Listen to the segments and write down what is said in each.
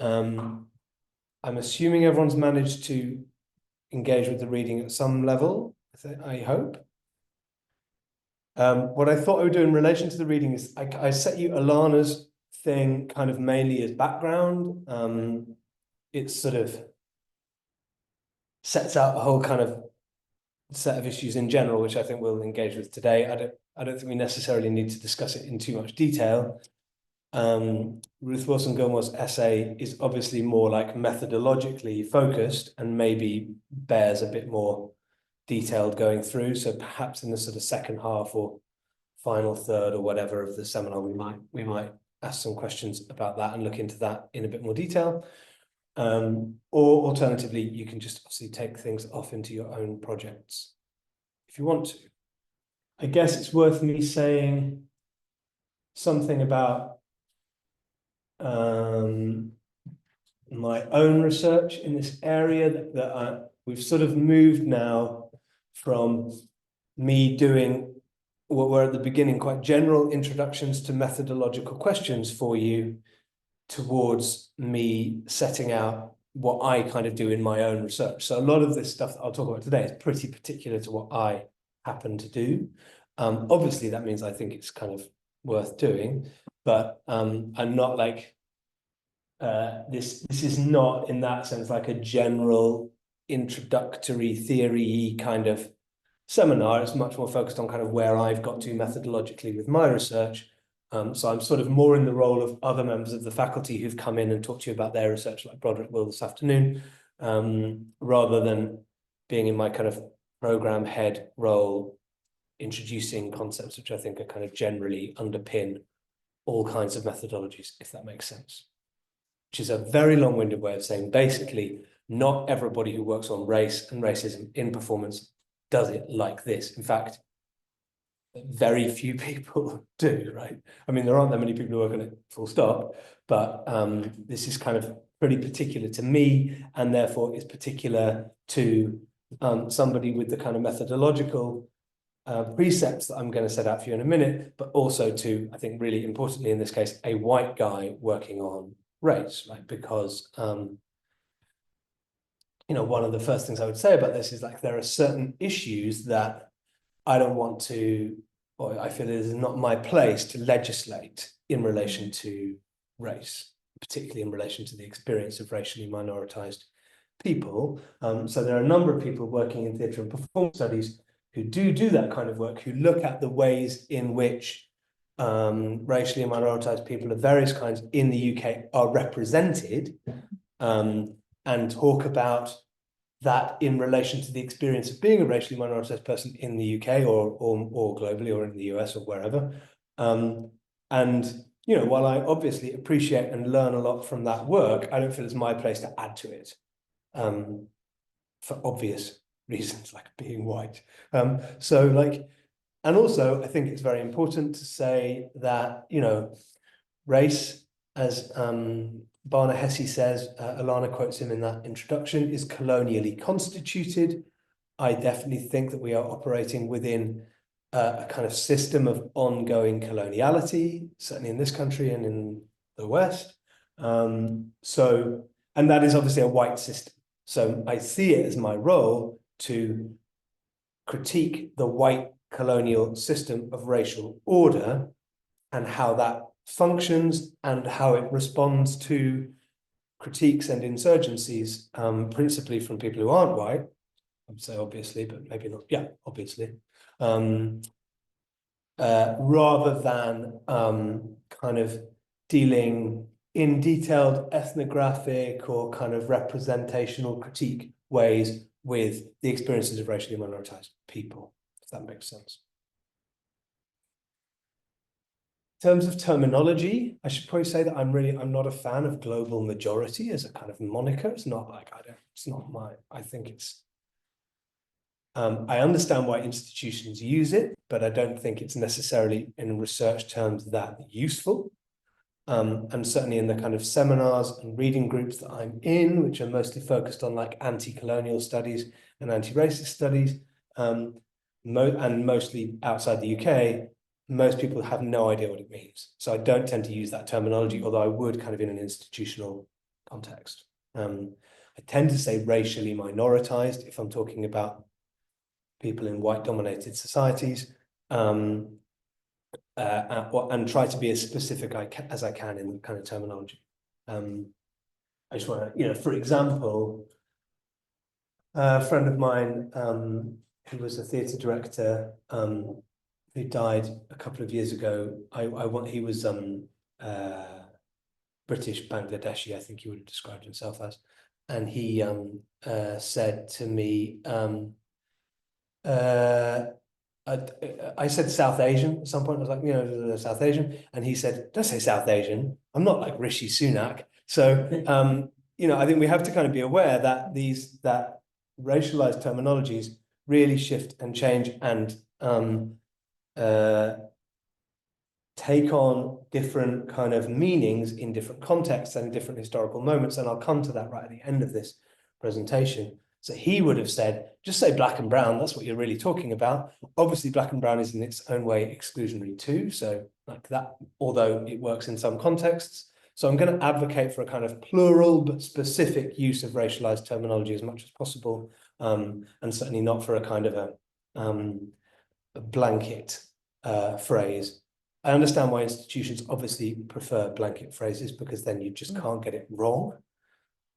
I'm assuming everyone's managed to engage with the reading at some level, I hope. What I thought I would do in relation to the reading is I set you Alana's thing kind of mainly as background. It sort of sets out a whole kind of set of issues in general, which I think we'll engage with today. I don't think we necessarily need to discuss it in too much detail. Ruth Wilson Gilmore's essay is obviously more like methodologically focused and maybe bears a bit more detailed going through. So perhaps in the sort of second half or final third or whatever of the seminar, we might ask some questions about that and look into that in a bit more detail. Or alternatively, you can just obviously take things off into your own projects if you want to. I guess it's worth me saying something about my own research in this area that we've sort of moved now from me doing what were at the beginning quite general introductions to methodological questions for you towards me setting out what I kind of do in my own research. So a lot of this stuff that I'll talk about today is pretty particular to what I happen to do. Obviously, that means I think it's kind of worth doing, but I'm not like, this is not in that sense like a general introductory theory kind of seminar. It's much more focused on kind of where I've got to methodologically with my research. So I'm sort of more in the role of other members of the faculty who've come in and talked to you about their research, like Broderick will this afternoon, rather than being in my kind of program head role, introducing concepts which I think are kind of generally underpin all kinds of methodologies, if that makes sense. Which is a very long-winded way of saying basically not everybody who works on race and racism in performance does it like this. In fact, very few people do, right? I mean, there aren't that many people who work on it, full stop, but this is kind of pretty particular to me, and therefore is particular to somebody with the kind of methodological precepts that I'm going to set out for you in a minute, but also to, I think really importantly in this case, a white guy working on race, right? Because you know, one of the first things I would say about this is like there are certain issues that I don't want to, or I feel it is not my place to legislate in relation to race, particularly in relation to the experience of racially minoritized people. So there are a number of people working in theatre and performance studies who do that kind of work, who look at the ways in which racially minoritized people of various kinds in the UK are represented, and talk about that in relation to the experience of being a racially minoritized person in the UK or globally or in the US or wherever. And you know, while I obviously appreciate and learn a lot from that work, I don't feel it's my place to add to it, for obvious reasons, like being white. So like, and also I think it's very important to say that, you know, race, as Barna Hesse says, Alana quotes him in that introduction, is colonially constituted. I definitely think that we are operating within a kind of system of ongoing coloniality, certainly in this country and in the West. And that is obviously a white system. So I see it as my role to critique the white colonial system of racial order and how that functions and how it responds to critiques and insurgencies, principally from people who aren't white. I would say obviously, but maybe not. Yeah, obviously. Rather than kind of dealing in detailed ethnographic or kind of representational critique ways with the experiences of racially minoritized people, if that makes sense. In terms of terminology, I should probably say that I'm not a fan of global majority as a kind of moniker. It's not like, I think it's, I understand why institutions use it, but I don't think it's necessarily in research terms that useful. And certainly in the kind of seminars and reading groups that I'm in, which are mostly focused on like anti-colonial studies and anti-racist studies, and mostly outside the UK, most people have no idea what it means. So I don't tend to use that terminology, although I would kind of in an institutional context. I tend to say racially minoritized if I'm talking about people in white-dominated societies, and try to be as specific as I can in the kind of terminology. I just want to, for example, a friend of mine who was a theatre director who died a couple of years ago. He was British Bangladeshi, I think he would have described himself as, and he said to me, I said South Asian at some point. I was like, South Asian, and he said, "Don't say South Asian. I'm not like Rishi Sunak." So, I think we have to kind of be aware that that racialized terminologies really shift and change and take on different kind of meanings in different contexts and different historical moments. And I'll come to that right at the end of this presentation. So he would have said, just say black and brown, that's what you're really talking about. Obviously, black and brown is in its own way exclusionary too. So like that, although it works in some contexts. So I'm going to advocate for a kind of plural but specific use of racialized terminology as much as possible, and certainly not for a kind of a blanket phrase. I understand why institutions obviously prefer blanket phrases because then you just can't get it wrong.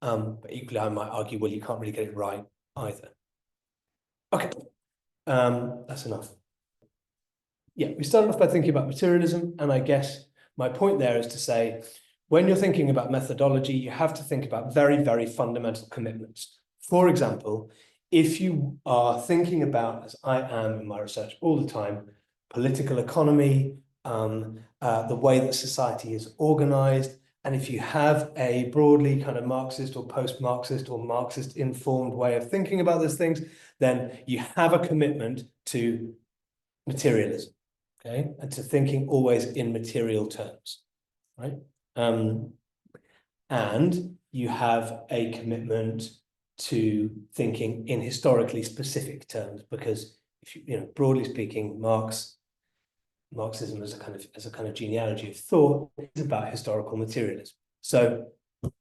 But equally, I might argue, well, you can't really get it right either. Okay, that's enough. Yeah, we started off by thinking about materialism, and I guess my point there is to say, when you're thinking about methodology, you have to think about very, very fundamental commitments. For example, if you are thinking about, as I am in my research all the time, political economy, the way that society is organized, and if you have a broadly kind of Marxist or post-Marxist or Marxist-informed way of thinking about those things, then you have a commitment to materialism, okay, and to thinking always in material terms, right? And you have a commitment to thinking in historically specific terms, because if broadly speaking, Marxism as a kind of genealogy of thought is about historical materialism. So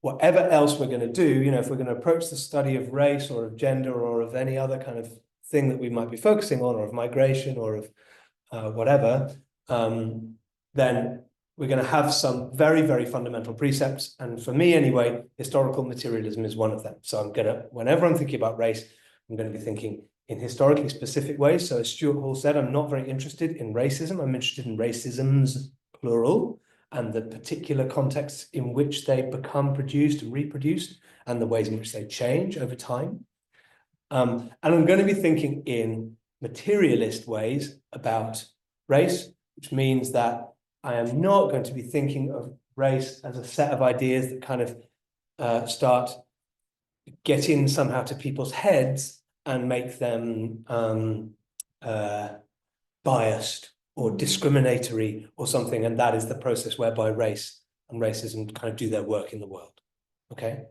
whatever else we're going to do, if we're going to approach the study of race or of gender or of any other kind of thing that we might be focusing on, or of migration or of whatever, then we're going to have some very, very fundamental precepts. And for me anyway, historical materialism is one of them. So whenever I'm thinking about race, I'm going to be thinking in historically specific ways. So as Stuart Hall said, I'm not very interested in racism. I'm interested in racisms, plural, and the particular contexts in which they become produced and reproduced, and the ways in which they change over time. And I'm going to be thinking in materialist ways about race, which means that I am not going to be thinking of race as a set of ideas that kind of start getting somehow to people's heads and make them biased or discriminatory or something. And that is the process whereby race and racism kind of do their work in the world. Okay.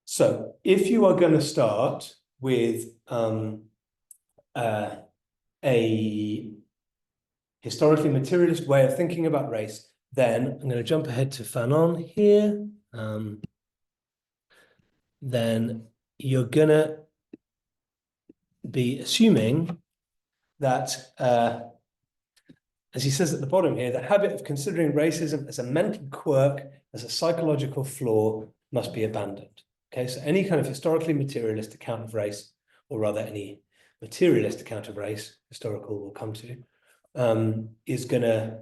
So if you are going to start with a historically materialist way of thinking about race, then I'm going to jump ahead to Fanon here. Then you're going to be assuming that, as he says at the bottom here, the habit of considering racism as a mental quirk, as a psychological flaw, must be abandoned. Okay, so any kind of historically materialist account of race, or rather any materialist account of race, historical we'll come to, is gonna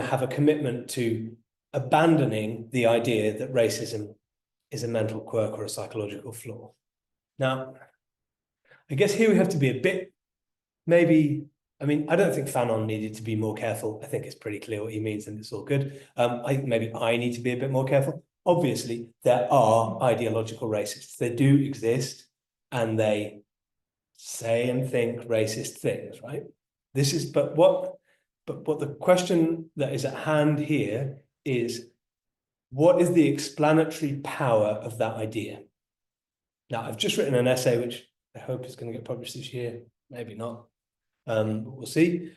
have a commitment to abandoning the idea that racism is a mental quirk or a psychological flaw. Now, I guess here we have to be a bit, maybe, I mean, I don't think Fanon needed to be more careful. I think it's pretty clear what he means and it's all good. Maybe I need to be a bit more careful. Obviously, there are ideological racists. They do exist, and they say and think racist things, right? But the question that is at hand here is, what is the explanatory power of that idea? Now, I've just written an essay, which I hope is going to get published this year, maybe not, but we'll see.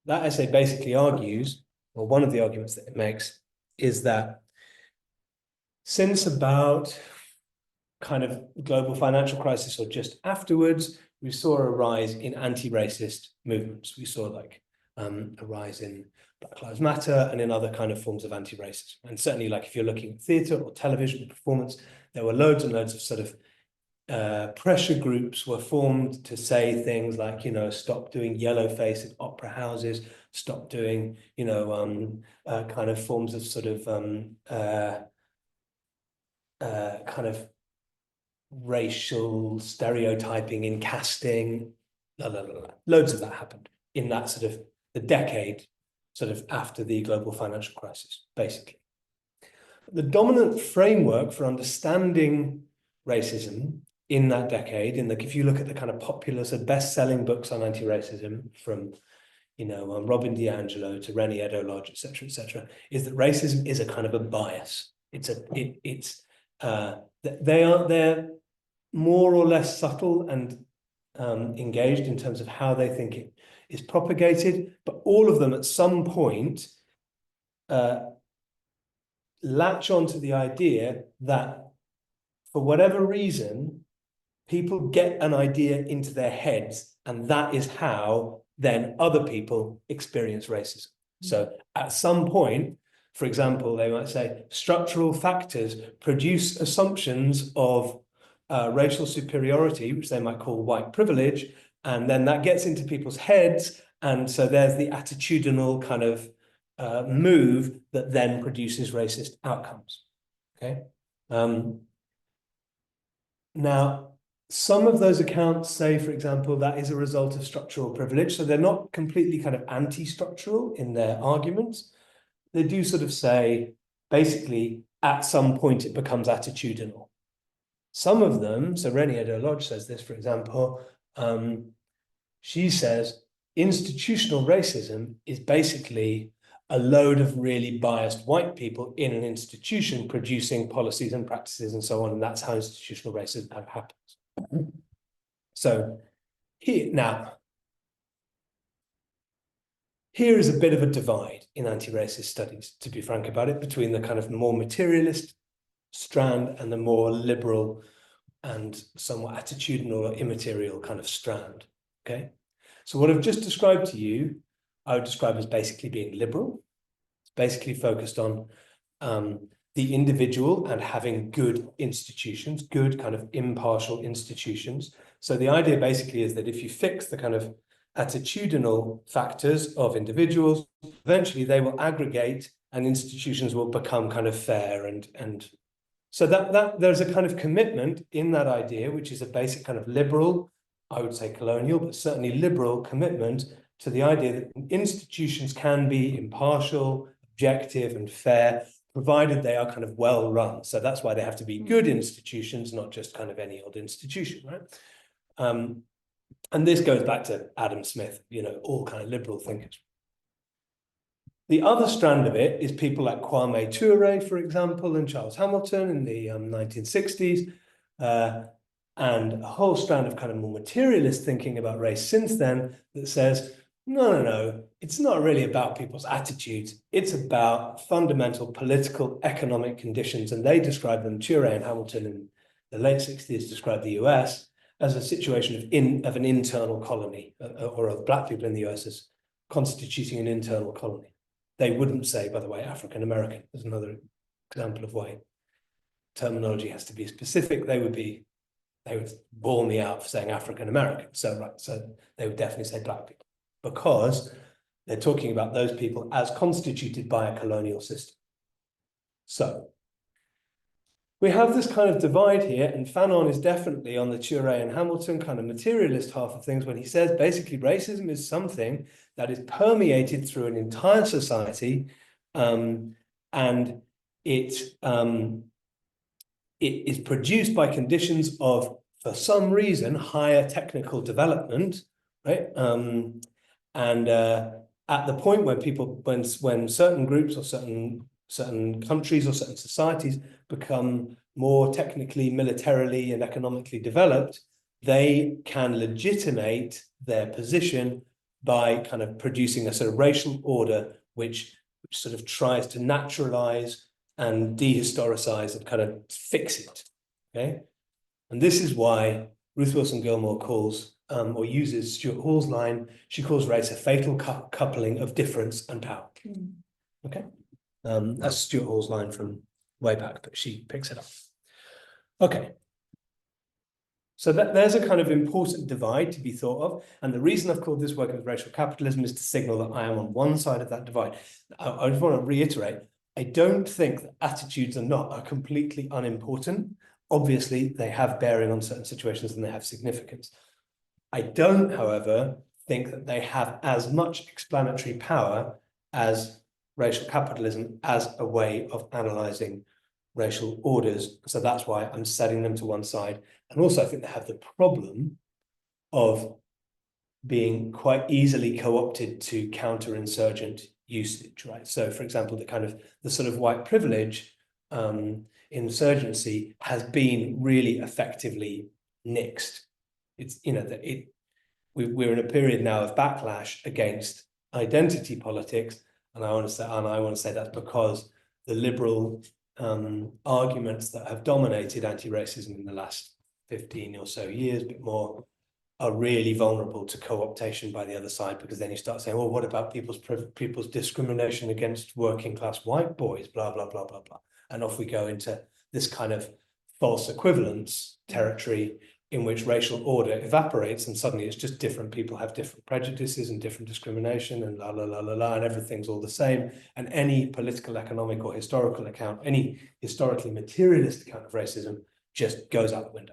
That essay basically argues, or one of the arguments that it makes, is that Since about kind of global financial crisis or just afterwards, we saw a rise in anti-racist movements. We saw like a rise in Black Lives Matter and in other kind of forms of anti-racism. And certainly, like if you're looking at theatre or television performance, there were loads and loads of sort of pressure groups were formed to say things like, you know, stop doing yellow face in opera houses, stop doing, you know, kind of forms of sort of kind of racial stereotyping in casting. Loads of that happened in that sort of the decade sort of after the global financial crisis, basically. The dominant framework for understanding racism in that decade, if you look at the kind of popular, so best-selling books on anti-racism from, you know, Robin DiAngelo to Rennie Edo-Lodge, et cetera, is that racism is a kind of a bias. They're more or less subtle and engaged in terms of how they think it is propagated, but all of them at some point latch onto the idea that for whatever reason, people get an idea into their heads, and that is how then other people experience racism. So at some point, for example, they might say structural factors produce assumptions of racial superiority, which they might call white privilege, and then that gets into people's heads, and so there's the attitudinal kind of move that then produces racist outcomes. Okay. Now, some of those accounts say, for example, that is a result of structural privilege. So they're not completely kind of anti-structural in their arguments. They do sort of say, basically, at some point it becomes attitudinal. Some of them, so Rennie Edo-Lodge says this, for example, she says, institutional racism is basically a load of really biased white people in an institution producing policies and practices and so on, and that's how institutional racism happens. So here is a bit of a divide in anti-racist studies, to be frank about it, between the kind of more materialist strand and the more liberal and somewhat attitudinal or immaterial kind of strand, okay? So what I've just described to you, I would describe as basically being liberal. It's basically focused on the individual and having good institutions, good kind of impartial institutions. So the idea basically is that if you fix the kind of attitudinal factors of individuals, eventually they will aggregate and institutions will become kind of fair and so that there's a kind of commitment in that idea, which is a basic kind of liberal, I would say colonial, but certainly liberal commitment to the idea that institutions can be impartial, objective, and fair, provided they are kind of well run. So that's why they have to be good institutions, not just kind of any old institution, right? And this goes back to Adam Smith, you know, all kind of liberal thinkers. The other strand of it is people like Kwame Ture, for example, and Charles Hamilton in the 1960s, and a whole strand of kind of more materialist thinking about race since then that says, no, it's not really about people's attitudes. It's about fundamental political, economic conditions. And they describe them, Ture and Hamilton in the late 60s described the US as a situation of an internal colony, or of Black people in the US as constituting an internal colony. They wouldn't say, by the way, African American. There's another example of why terminology has to be specific. They would bore me out for saying African American. So they would definitely say Black people, because they're talking about those people as constituted by a colonial system. So we have this kind of divide here, and Fanon is definitely on the Ture and Hamilton kind of materialist half of things when he says basically racism is something that is permeated through an entire society, and it is produced by conditions of, for some reason, higher technical development, right? And at the point when when certain groups or certain countries or certain societies become more technically, militarily, and economically developed, they can legitimate their position by kind of producing a sort of racial order which sort of tries to naturalize and dehistoricize and kind of fix it, okay? And this is why Ruth Wilson Gilmore calls, or uses Stuart Hall's line, she calls race a fatal coupling of difference and power, okay? That's Stuart Hall's line from way back, but she picks it up. Okay. So there's a kind of important divide to be thought of. And the reason I've called this work as racial capitalism is to signal that I am on one side of that divide. I just want to reiterate, I don't think that attitudes are completely unimportant. Obviously, they have bearing on certain situations and they have significance. I don't, however, think that they have as much explanatory power as racial capitalism as a way of analyzing racial orders. So that's why I'm setting them to one side. And also I think they have the problem of being quite easily co-opted to counterinsurgent usage, right? So for example, the sort of white privilege insurgency has been really effectively nixed. It's, you know, we're in a period now of backlash against identity politics. And I want to say that's because the liberal arguments that have dominated anti-racism in the last 15 or so years, a bit more, are really vulnerable to co-optation by the other side, because then you start saying, well, what about people's discrimination against working class white boys, blah, blah, blah, blah, blah. And off we go into this kind of false equivalence territory in which racial order evaporates, and suddenly it's just different people have different prejudices and different discrimination and la, la, la, la, la, and everything's all the same. And any political, economic, or historical account, any historically materialist account of racism just goes out the window.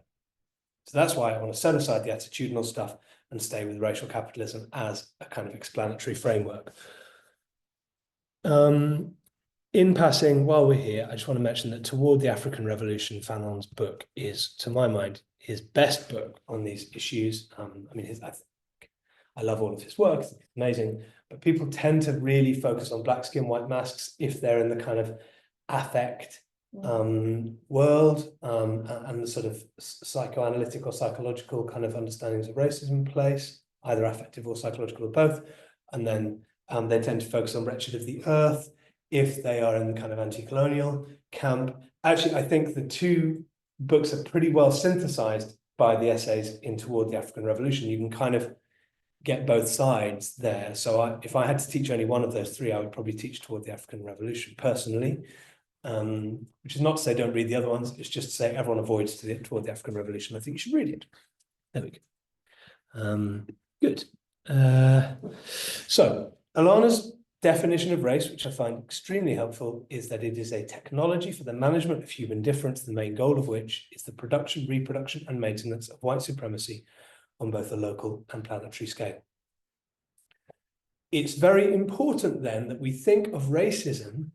So that's why I want to set aside the attitudinal stuff and stay with racial capitalism as a kind of explanatory framework. In passing, while we're here, I just want to mention that Toward the African Revolution, Fanon's book is, to my mind, his best book on these issues. I mean, I love all of his work, it's amazing, but people tend to really focus on black skin, white masks if they're in the kind of affect world and the sort of psychoanalytic or psychological kind of understandings of racism place, either affective or psychological or both. And then they tend to focus on Wretched of the Earth if they are in the kind of anti-colonial camp. Actually, I think the two books are pretty well synthesized by the essays in Toward the African Revolution. You can kind of get both sides there. So if I had to teach only one of those three, I would probably teach Toward the African Revolution personally. Which is not to say don't read the other ones, it's just to say everyone avoids Toward the African Revolution. I think you should read it. There we go. Good. So Alana's definition of race, which I find extremely helpful, is that it is a technology for the management of human difference, the main goal of which is the production, reproduction, and maintenance of white supremacy on both a local and planetary scale. It's very important then that we think of racism,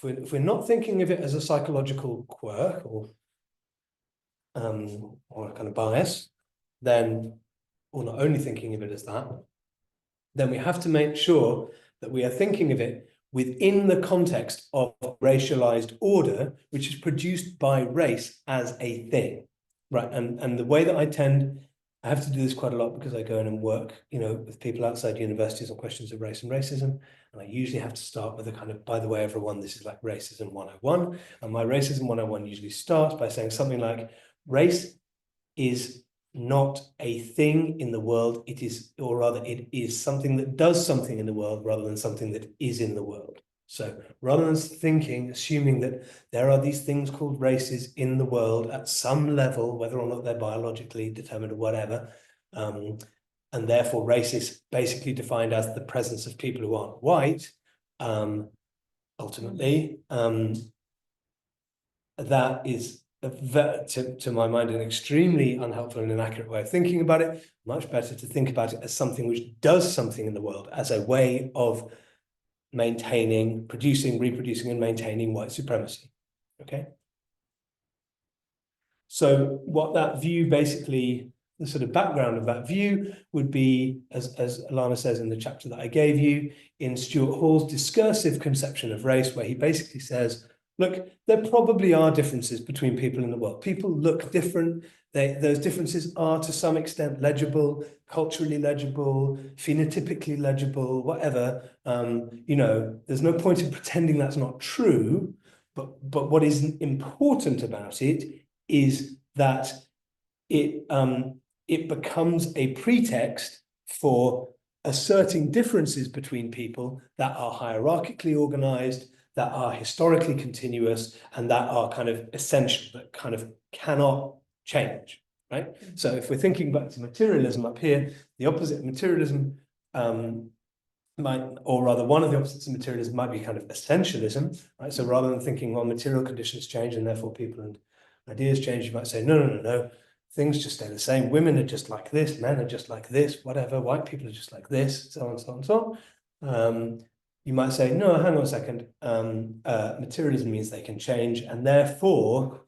if we're not thinking of it as a psychological quirk or a kind of bias, then, or not only thinking of it as that, then we have to make sure that we are thinking of it within the context of racialized order, which is produced by race as a thing, right? And the way that I have to do this quite a lot because I go in and work, you know, with people outside universities on questions of race and racism. And I usually have to start with a kind of, by the way, everyone, this is like Racism 101. And my Racism 101 usually starts by saying something like, race is not a thing in the world. It is, or rather, it is something that does something in the world rather than something that is in the world. So rather than assuming that there are these things called races in the world at some level, whether or not they're biologically determined or whatever, and therefore race is basically defined as the presence of people who aren't white, ultimately, that is, to my mind, an extremely unhelpful and inaccurate way of thinking about it. Much better to think about it as something which does something in the world, as a way of maintaining, producing, reproducing, and maintaining white supremacy, okay? So what that view basically, the sort of background of that view would be, as Alana says in the chapter that I gave you, in Stuart Hall's discursive conception of race, where he basically says, look, there probably are differences between people in the world. People look different. Those differences are to some extent legible, culturally legible, phenotypically legible, whatever. You know, there's no point in pretending that's not true, But what is important about it is that it becomes a pretext for asserting differences between people that are hierarchically organized, that are historically continuous, and that are kind of essential, that kind of cannot change, right? So if we're thinking back to materialism up here, the opposite of materialism might, or rather one of the opposites of materialism might be kind of essentialism, right? So rather than thinking, well, material conditions change and therefore people and ideas change, you might say, no, things just stay the same. Women are just like this, men are just like this, whatever, white people are just like this, so on, so on, so on. You might say, no, hang on a second, materialism means they can change, and therefore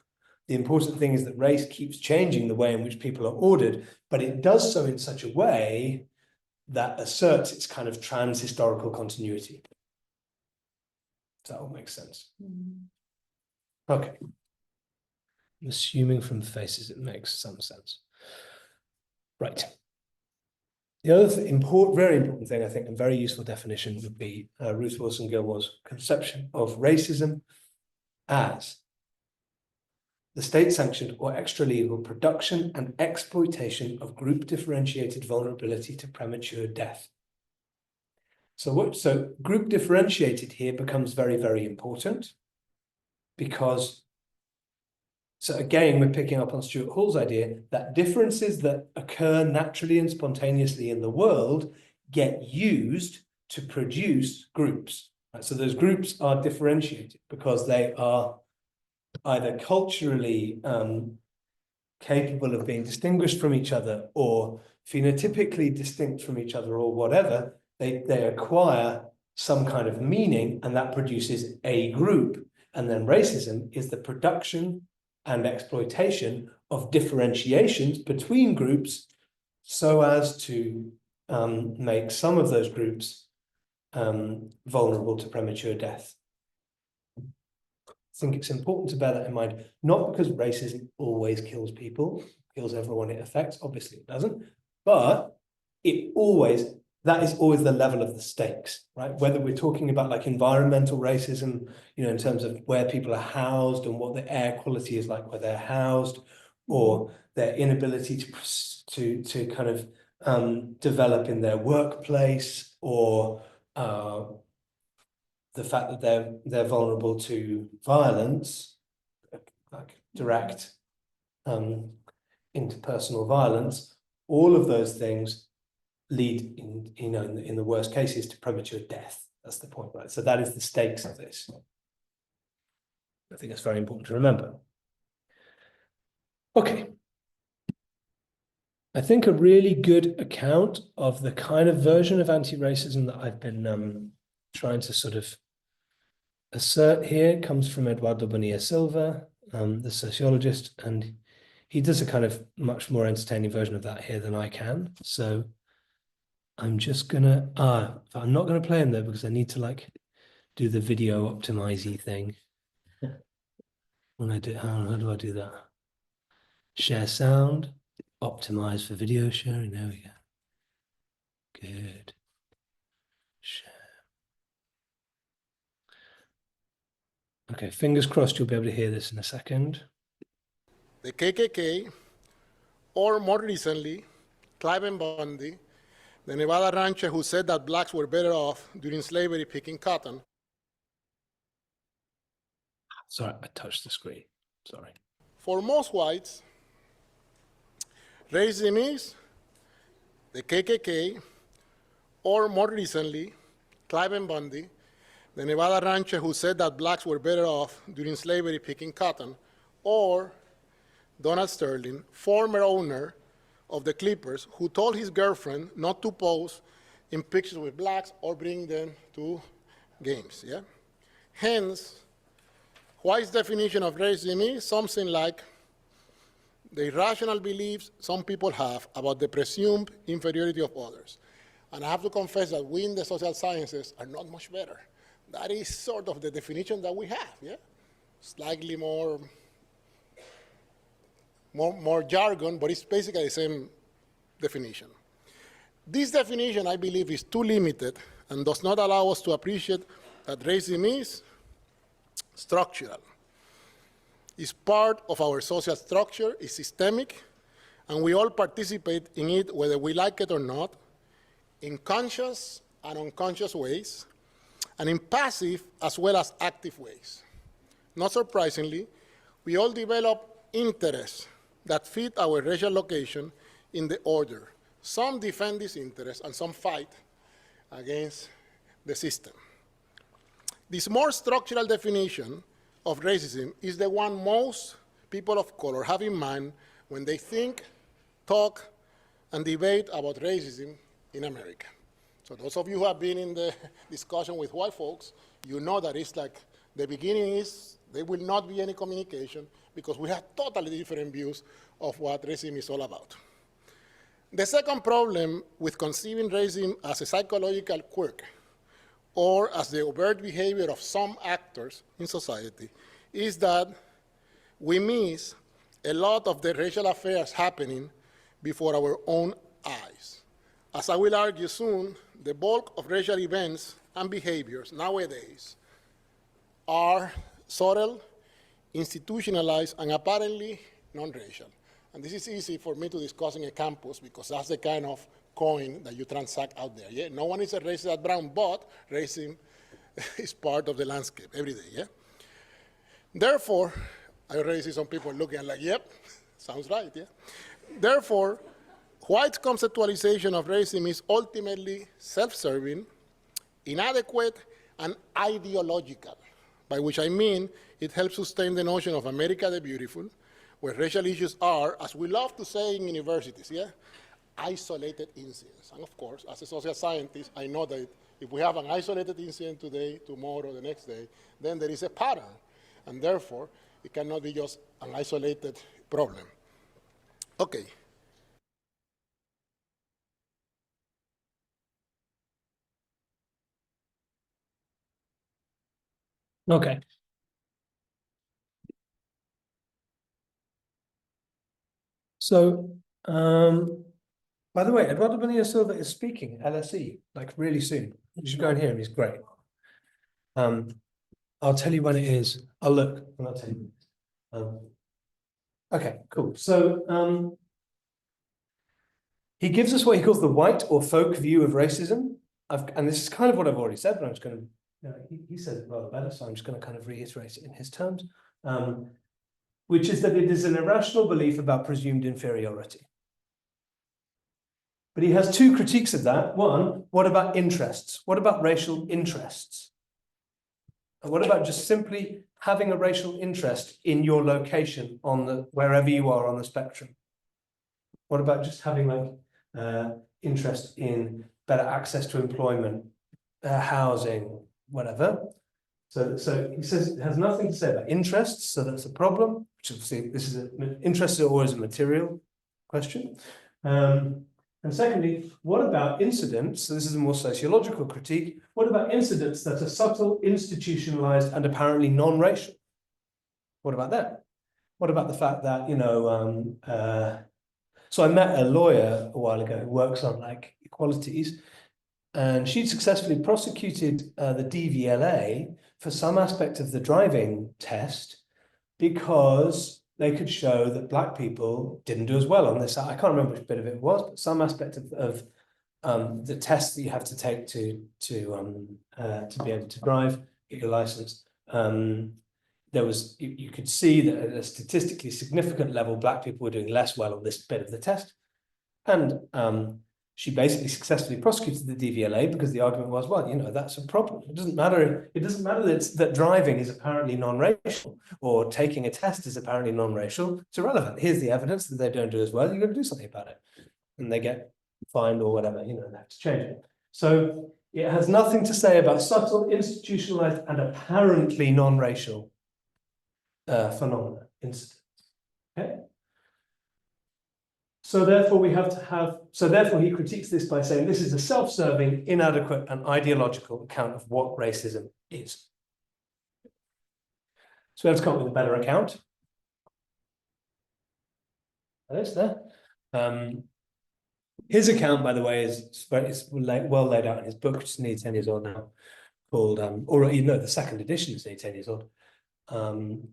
the important thing is that race keeps changing the way in which people are ordered, but it does so in such a way that asserts its kind of trans-historical continuity. Does that all make sense? Okay. I'm assuming from the faces it makes some sense. Right. The other very important thing, I think, and very useful definition would be Ruth Wilson Gilmore's conception of racism as the state-sanctioned or extra-legal production and exploitation of group-differentiated vulnerability to premature death. So group differentiated here becomes very, very important because, so again, we're picking up on Stuart Hall's idea that differences that occur naturally and spontaneously in the world get used to produce groups. Right? So those groups are differentiated because they are either culturally capable of being distinguished from each other or phenotypically distinct from each other or whatever. They acquire some kind of meaning and that produces a group. And then racism is the production and exploitation of differentiations between groups so as to make some of those groups vulnerable to premature death. I think it's important to bear that in mind, not because racism always kills people, kills everyone it affects, obviously it doesn't, but that is always the level of the stakes, right? Whether we're talking about like environmental racism, in terms of where people are housed and what the air quality is like where they're housed, or their inability to kind of develop in their workplace, or the fact that they're vulnerable to violence, like direct interpersonal violence, all of those things lead in the worst cases to premature death. That's the point, right? So that is the stakes of this. I think it's very important to remember. Okay. I think a really good account of the kind of version of anti-racism that I've been trying to sort of assert here comes from Eduardo Bonilla Silva, the sociologist, and he does a kind of much more entertaining version of that here than I can. So I'm just gonna, I'm not gonna play him though because I need to like do the video optimize-y thing. When I do, how do I do that? Share sound, optimize for video sharing, there we go. Good. Share. Okay, fingers crossed you'll be able to hear this in a second. The KKK, or more recently, Clive Bundy, the Nevada rancher who said that blacks were better off during slavery picking cotton. Sorry, I touched the screen. Sorry. For most whites, racism is the KKK, or more recently, Clive Bundy, the Nevada rancher who said that blacks were better off during slavery picking cotton, or Donald Sterling, former owner of the Clippers, who told his girlfriend not to pose in pictures with blacks or bring them to games, yeah? Hence, White's definition of racism is something like the irrational beliefs some people have about the presumed inferiority of others. And I have to confess that we in the social sciences are not much better. That is sort of the definition that we have, yeah? Slightly more jargon, but it's basically the same definition. This definition, I believe, is too limited and does not allow us to appreciate that racism is structural. It's part of our social structure, it's systemic, and we all participate in it whether we like it or not, in conscious and unconscious ways, and in passive as well as active ways. Not surprisingly, we all develop interests that fit our racial location in the order. Some defend this interest and some fight against the system. This more structural definition of racism is the one most people of color have in mind when they think, talk, and debate about racism in America. So those of you who have been in the discussion with white folks, you know that it's like the beginning is there will not be any communication because we have totally different views of what racism is all about. The second problem with conceiving racism as a psychological quirk or as the overt behavior of some actors in society is that we miss a lot of the racial affairs happening before our own eyes. As I will argue soon, the bulk of racial events and behaviors nowadays are subtle, institutionalized, and apparently non-racial. And this is easy for me to discuss in a campus because that's the kind of coin that you transact out there. Yeah? No one is a racist at Brown, but racism is part of the landscape every day. Yeah? Therefore, I already see some people looking like, yep, sounds right. Yeah? Therefore, white conceptualization of racism is ultimately self-serving, inadequate, and ideological, by which I mean it helps sustain the notion of America the Beautiful, where racial issues are, as we love to say in universities, yeah, isolated incidents. And of course, as a social scientist, I know that if we have an isolated incident today, tomorrow, the next day, then there is a pattern. And therefore, it cannot be just an isolated problem. Okay. Okay. So, by the way, Eduardo Bonilla Silva is speaking at LSE, like really soon. You should go and hear him, he's great. I'll tell you when it is. I'll look and I'll tell you. Okay, cool. So, he gives us what he calls the white or folk view of racism. And this is kind of what I've already said, but I'm just going to, he says it rather better, so I'm just going to kind of reiterate it in his terms, which is that it is an irrational belief about presumed inferiority. But he has two critiques of that. One, what about interests? What about racial interests? And what about just simply having a racial interest in your location on the wherever you are on the spectrum? What about just having like interest in better access to employment, housing, whatever? So he says it has nothing to say about interests, so that's a problem. Which obviously this is interests are always a material question. And secondly, what about incidents? So this is a more sociological critique. What about incidents that are subtle, institutionalized, and apparently non-racial? What about that? What about the fact that, so I met a lawyer a while ago who works on like equalities, and she'd successfully prosecuted the DVLA for some aspect of the driving test because they could show that Black people didn't do as well on this. I can't remember which bit of it was, but some aspect of the test that you have to take to be able to drive, get your license. There was you could see that at a statistically significant level, Black people were doing less well on this bit of the test, and she basically successfully prosecuted the DVLA because the argument was, well, that's a problem. It doesn't matter. It doesn't matter that driving is apparently non-racial or taking a test is apparently non-racial. It's irrelevant. Here's the evidence that they don't do as well. You've got to do something about it, and they get fined or whatever. They have to change it. So it has nothing to say about subtle, institutionalized, and apparently non-racial phenomena, incidents. Okay. So therefore he critiques this by saying this is a self-serving, inadequate, and ideological account of what racism is. So let's come up with a better account. There's there. His account, by the way, is well laid out in his book, which is nearly 10 years old now, called, the second edition is nearly 10 years old, called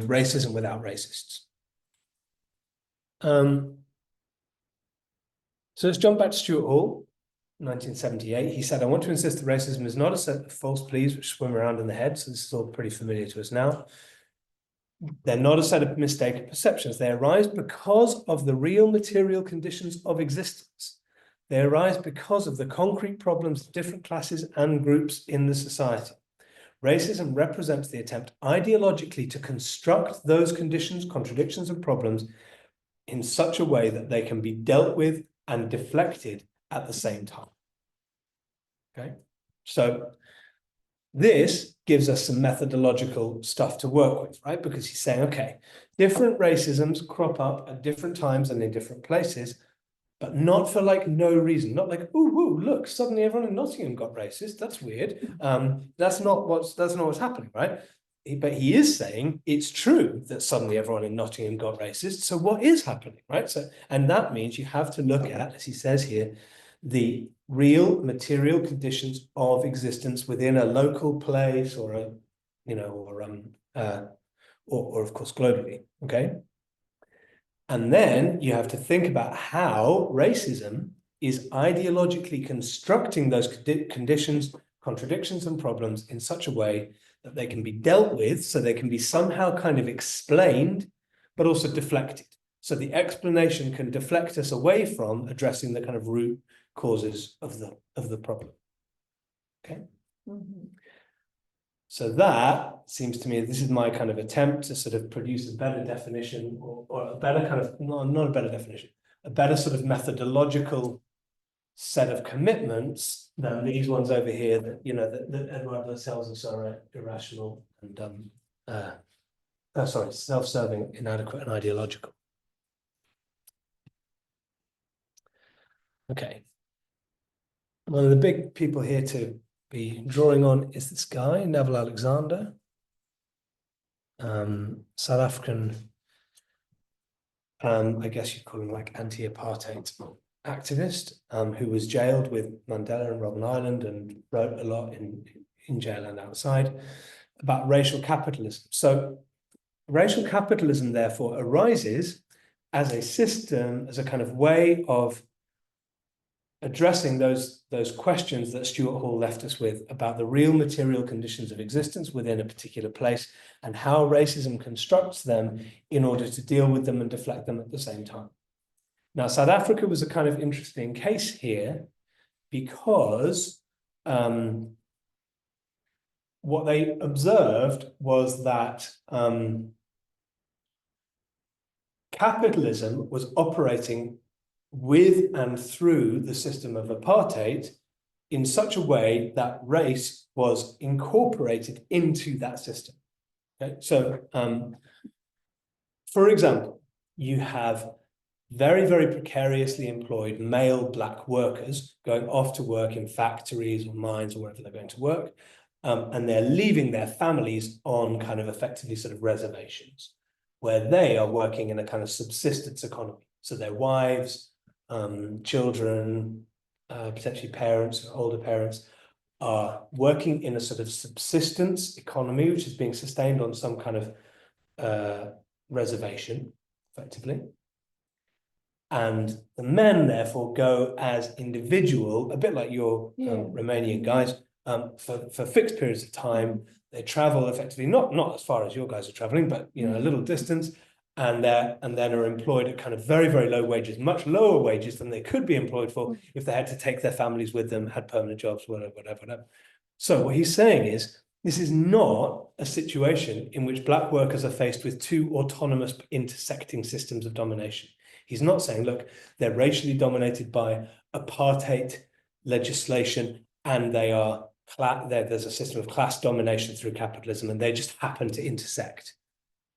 Racism Without Racists. So let's jump back to Stuart Hall, 1978. He said, I want to insist that racism is not a set of false beliefs which swim around in the head. So this is all pretty familiar to us now. They're not a set of mistaken perceptions. They arise because of the real material conditions of existence. They arise because of the concrete problems of different classes and groups in the society. Racism represents the attempt ideologically to construct those conditions, contradictions, and problems in such a way that they can be dealt with and deflected at the same time. Okay, so this gives us some methodological stuff to work with, right? Because he's saying, okay, different racisms crop up at different times and in different places, but not for like no reason. Not like, ooh, look, suddenly everyone in Nottingham got racist. That's weird. That's not what's happening, right? But he is saying it's true that suddenly everyone in Nottingham got racist. So what is happening, right? So, and that means you have to look at, as he says here, the real material conditions of existence within a local place or a, you know, or of course globally. Okay. And then you have to think about how racism is ideologically constructing those conditions, contradictions, and problems in such a way that they can be dealt with, so they can be somehow kind of explained, but also deflected. So the explanation can deflect us away from addressing the kind of root causes of the problem. Okay. Mm-hmm. So that seems to me, this is my kind of attempt to sort of produce a better definition or a better kind of, not a better definition, a better sort of methodological set of commitments than these ones over here that, you know, that Edward Lascelles is so irrational and, self-serving, inadequate, and ideological. Okay. One of the big people here to be drawing on is this guy, Neville Alexander, South African, I guess you'd call him like anti-apartheid activist, who was jailed with Mandela and Robben Island and wrote a lot in jail and outside about racial capitalism. So racial capitalism, therefore, arises as a system, as a kind of way of addressing those questions that Stuart Hall left us with about the real material conditions of existence within a particular place and how racism constructs them in order to deal with them and deflect them at the same time. Now, South Africa was a kind of interesting case here because what they observed was that capitalism was operating with and through the system of apartheid in such a way that race was incorporated into that system. Okay? So, for example, you have very, very precariously employed male Black workers going off to work in factories or mines or wherever they're going to work, and they're leaving their families on kind of effectively sort of reservations, where they are working in a kind of subsistence economy. So their wives, children, potentially parents, older parents, are working in a sort of subsistence economy, which is being sustained on some kind of reservation, effectively. And the men, therefore, go as individual, a bit like your Romanian guys, for fixed periods of time. They travel effectively, not as far as your guys are traveling, but you know, a little distance, and then are employed at kind of very, very low wages, much lower wages than they could be employed for if they had to take their families with them, had permanent jobs, whatever. So what he's saying is, this is not a situation in which Black workers are faced with two autonomous intersecting systems of domination. He's not saying, look, they're racially dominated by apartheid legislation and there's a system of class domination through capitalism and they just happen to intersect.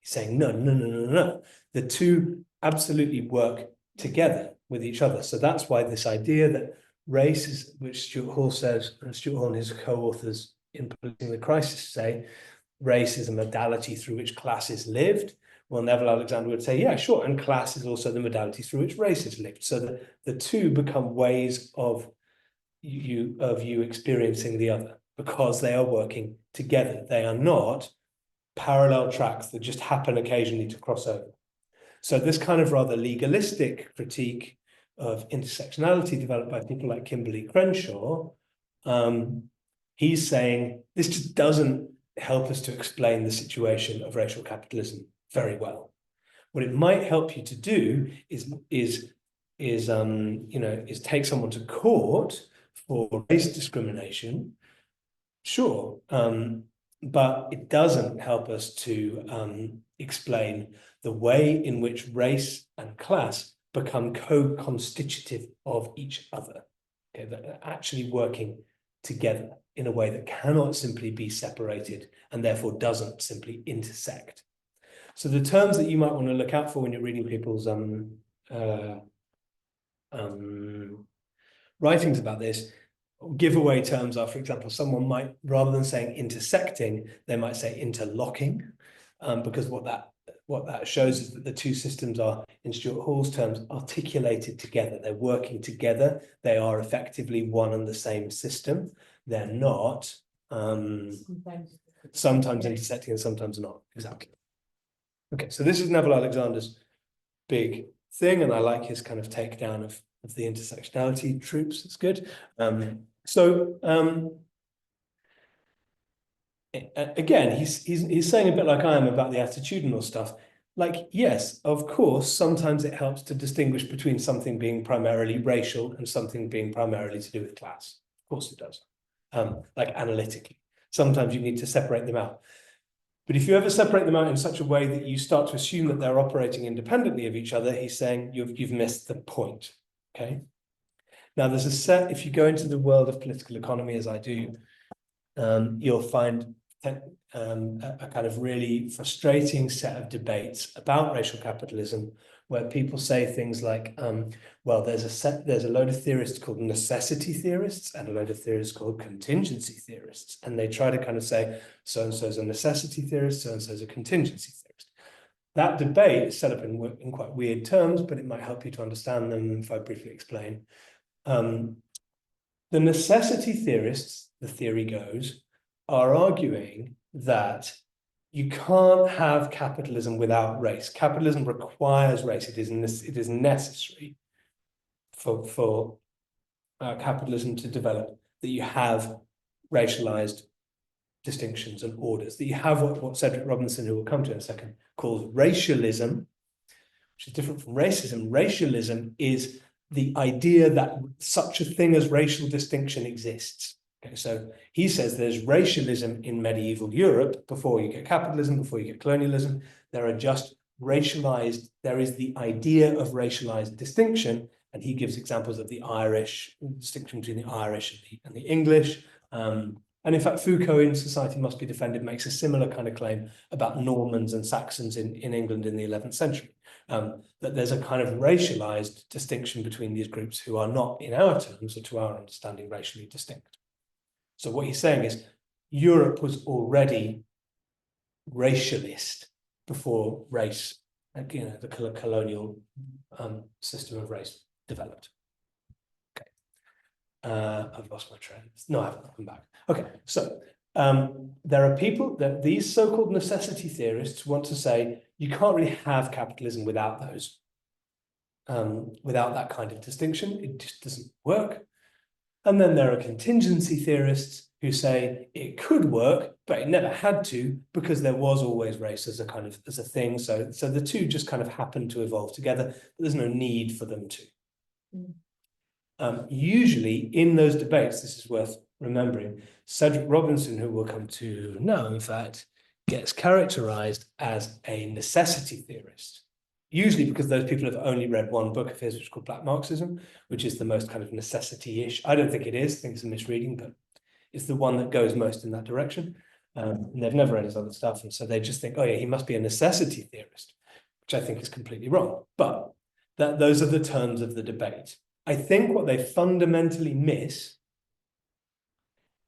He's saying, no. The two absolutely work together with each other. So that's why this idea that race is, which Stuart Hall says, and Stuart Hall and his co-authors in Policing the Crisis say, race is a modality through which class is lived. Well, Neville Alexander would say, yeah, sure, and class is also the modality through which race is lived. So the two become ways of you experiencing the other. because they are working together. They are not parallel tracks that just happen occasionally to cross over. So this kind of rather legalistic critique of intersectionality developed by people like Kimberly Crenshaw, he's saying this just doesn't help us to explain the situation of racial capitalism very well. What it might help you to do is take someone to court for race discrimination, sure, but it doesn't help us to explain the way in which race and class become co-constitutive of each other. Okay, that are actually working together in a way that cannot simply be separated and therefore doesn't simply intersect. So the terms that you might want to look out for when you're reading people's writings about this, giveaway terms are, for example, someone might, rather than saying intersecting, they might say interlocking, because what that shows is that the two systems are, in Stuart Hall's terms, articulated together. They're working together. They are effectively one and the same system. They're not sometimes intersecting and sometimes not. Exactly. Okay, so this is Neville Alexander's big thing, and I like his kind of takedown of the intersectionality troops. It's good. Again, he's saying a bit like I am about the attitudinal stuff. Like, yes, of course, sometimes it helps to distinguish between something being primarily racial and something being primarily to do with class. Of course it does. Like analytically. Sometimes you need to separate them out. But if you ever separate them out in such a way that you start to assume that they're operating independently of each other, he's saying you've missed the point. Okay. Now there's a set, if you go into the world of political economy, as I do, you'll find a kind of really frustrating set of debates about racial capitalism, where people say things like, well, there's a load of theorists called necessity theorists and a load of theorists called contingency theorists. And they try to kind of say, so-and-so is a necessity theorist, so-and-so is a contingency theorist. That debate is set up in quite weird terms, but it might help you to understand them if I briefly explain. The necessity theorists, the theory goes, are arguing that you can't have capitalism without race. Capitalism requires race. It is necessary for capitalism to develop, that you have racialized distinctions and orders, that you have what Cedric Robinson, who we'll come to in a second, calls racialism, which is different from racism. Racialism is the idea that such a thing as racial distinction exists. Okay, so he says there's racialism in medieval Europe before you get capitalism, before you get colonialism. There are just racialized, there is the idea of racialized distinction, and he gives examples of the Irish, distinction between the Irish and the English. And in fact, Foucault in Society Must Be Defended makes a similar kind of claim about Normans and Saxons in England in the 11th century. That there's a kind of racialized distinction between these groups who are not, in our terms, or to our understanding, racially distinct. So what he's saying is Europe was already racialist before race, the colonial system of race developed. Okay. I've lost my train. No, I haven't come back. Okay, so there are people that these so-called necessity theorists want to say you can't really have capitalism without those, without that kind of distinction. It just doesn't work. And then there are contingency theorists who say it could work, but it never had to because there was always race as a thing. So the two just kind of happen to evolve together. But there's no need for them to. Usually in those debates, this is worth remembering, Cedric Robinson, who we'll come to now, in fact, gets characterized as a necessity theorist. Usually because those people have only read one book of his, which is called Black Marxism, which is the most kind of necessity-ish. I don't think it is. I think it's a misreading, but it's the one that goes most in that direction. And they've never read his other stuff. And so they just think, oh yeah, he must be a necessity theorist, which I think is completely wrong. But those are the terms of the debate. I think what they fundamentally miss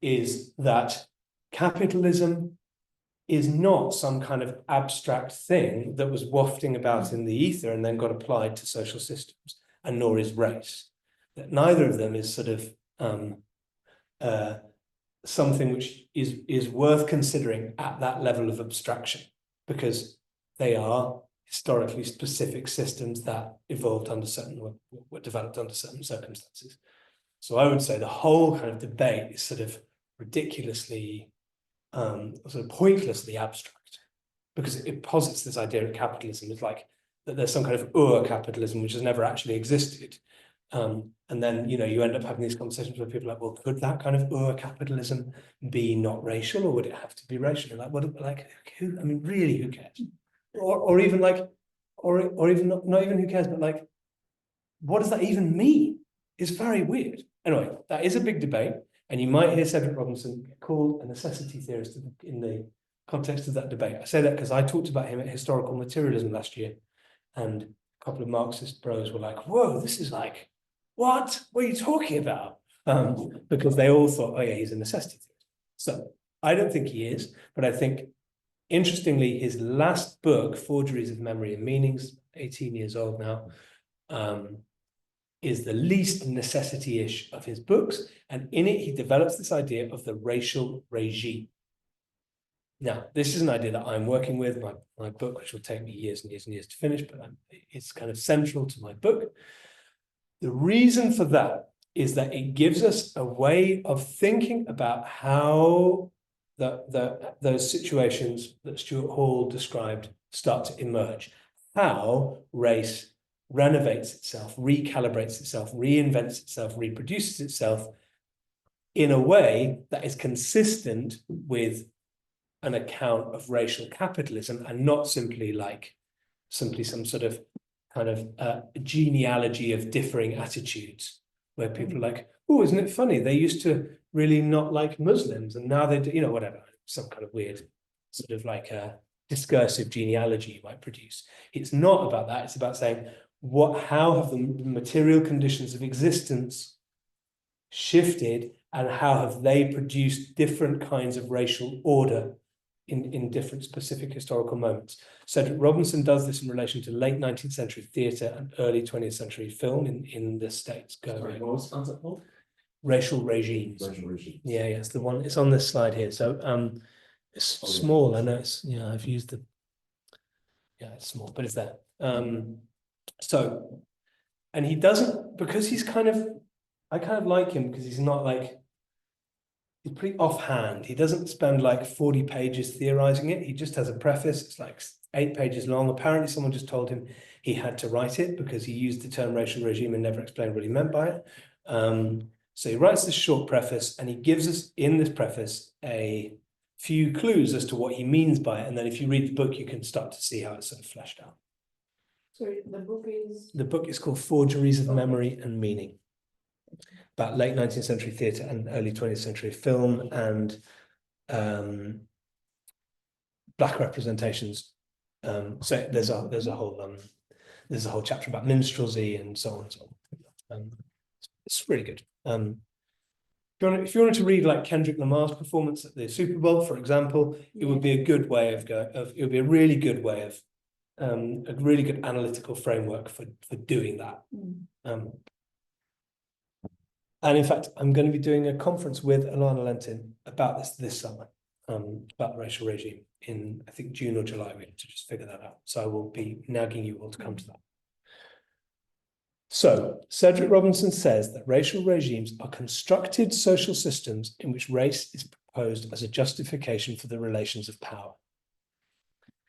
is that capitalism is not some kind of abstract thing that was wafting about in the ether and then got applied to social systems, and nor is race. That neither of them is sort of something which is worth considering at that level of abstraction, because they are historically specific systems that evolved under were developed under certain circumstances. So I would say the whole kind of debate is sort of ridiculously, sort of pointlessly abstract, because it posits this idea of capitalism as like that there's some kind of capitalism which has never actually existed. And then, you know, you end up having these conversations where people are like, well, could that kind of capitalism be not racial, or would it have to be racial? And like, what, like, who, I mean, really, who cares? Or even like, or even not even who cares, but like, what does that even mean? It's very weird. Anyway, that is a big debate, and you might hear Cedric Robinson get called a necessity theorist in the context of that debate. I say that because I talked about him at Historical Materialism last year, and a couple of Marxist bros were like, whoa, this is like, what are you talking about? Because they all thought, oh yeah, he's a necessity theorist. So I don't think he is, but I think, interestingly, his last book, Forgeries of Memory and Meanings, 18 years old now, is the least necessity-ish of his books. And in it, he develops this idea of the racial regime. Now, this is an idea that I'm working with, my book, which will take me years and years and years to finish, but it's kind of central to my book. The reason for that is that it gives us a way of thinking about how those situations that Stuart Hall described start to emerge, how race renovates itself, recalibrates itself, reinvents itself, reproduces itself in a way that is consistent with an account of racial capitalism, and not simply some sort of kind of genealogy of differing attitudes, where people are like, oh, isn't it funny? They used to really not like Muslims, and now they do, you know, whatever, some kind of weird sort of like a discursive genealogy you might produce. It's not about that. It's about saying, how have the material conditions of existence shifted, and how have they produced different kinds of racial order in different specific historical moments. Cedric Robinson does this in relation to late 19th century theatre and early 20th century film in the States. Sorry, what was the concept called? Racial regimes. Racial regimes. Yeah, it's the one. It's on this slide here. So it's small. I know it's, you know, I've used the, yeah, it's small, but it's there. So, and he doesn't, because he's kind of, I kind of like him because he's not like, he's pretty offhand. He doesn't spend like 40 pages theorizing it. He just has a preface. It's like 8 pages long. Apparently someone just told him he had to write it because he used the term racial regime and never explained what he meant by it. So he writes this short preface, and he gives us in this preface a few clues as to what he means by it. And then if you read the book, you can start to see how it's sort of fleshed out. Sorry, the book is? The book is called Forgeries of Memory and Meaning, about late 19th century theatre and early 20th century film, and Black representations. So there's a whole chapter about minstrelsy and so on and so on. It's really good. If you wanted to read like Kendrick Lamar's performance at the Super Bowl, for example, it would be a good way of going. It would be a really good way of a really good analytical framework for doing that. And in fact, I'm going to be doing a conference with Alana Lentin about this summer, about the racial regime in, I think, June or July. We have to just figure that out. So I will be nagging you all to come to that. So Cedric Robinson says that racial regimes are constructed social systems in which race is proposed as a justification for the relations of power.